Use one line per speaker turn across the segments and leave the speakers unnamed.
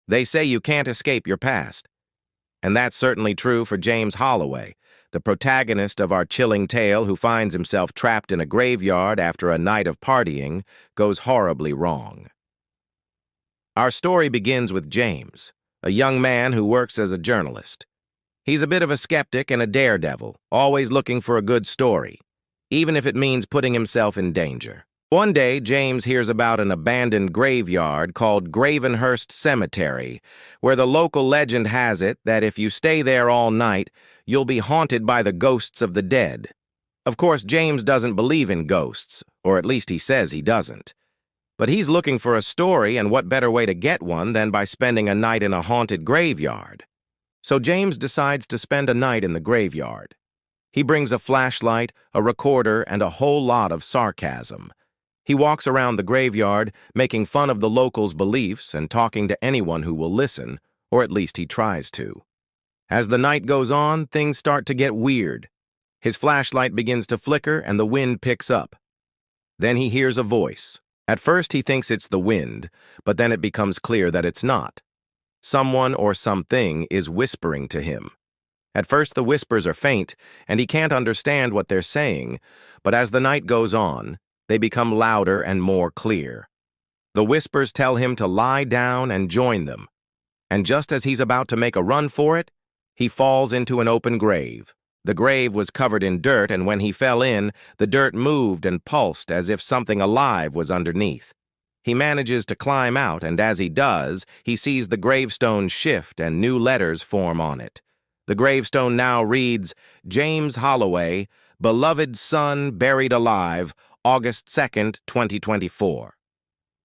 They say you can't escape your past. And that's certainly true for James Holloway, the protagonist of our chilling tale who finds himself trapped in a graveyard after a night of partying goes horribly wrong. Our story begins with James, a young man who works as a journalist. He's a bit of a skeptic and a daredevil, always looking for a good story, even if it means putting himself in danger. One day, James hears about an abandoned graveyard called Gravenhurst Cemetery, where the local legend has it that if you stay there all night, you'll be haunted by the ghosts of the dead. Of course, James doesn't believe in ghosts, or at least he says he doesn't. But he's looking for a story, and what better way to get one than by spending a night in a haunted graveyard? So James decides to spend a night in the graveyard. He brings a flashlight, a recorder, and a whole lot of sarcasm. He walks around the graveyard, making fun of the locals' beliefs and talking to anyone who will listen, or at least he tries to. As the night goes on, things start to get weird. His flashlight begins to flicker and the wind picks up. Then he hears a voice. At first he thinks it's the wind, but then it becomes clear that it's not. Someone or something is whispering to him. At first the whispers are faint, and he can't understand what they're saying, but as the night goes on, they become louder and more clear. The whispers tell him to lie down and join them, and just as he's about to make a run for it, he falls into an open grave. The grave was covered in dirt, and when he fell in, the dirt moved and pulsed as if something alive was underneath. He manages to climb out, and as he does, he sees the gravestone shift and new letters form on it. The gravestone now reads, James Holloway, beloved son buried alive, August 2nd, 2024.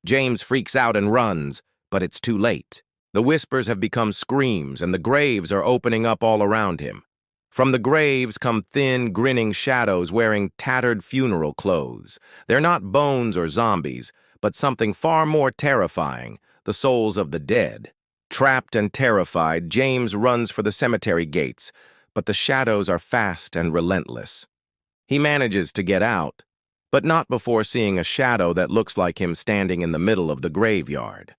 James freaks out and runs, but it's too late. The whispers have become screams, and the graves are opening up all around him. From the graves come thin, grinning shadows wearing tattered funeral clothes. They're not bones or zombies, but something far more terrifying, the souls of the dead. Trapped and terrified, James runs for the cemetery gates, but the shadows are fast and relentless. He manages to get out, but not before seeing a shadow that looks like him standing in the middle of the graveyard.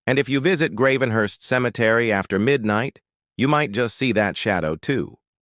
And if you visit Gravenhurst Cemetery after midnight, you might just see that shadow too.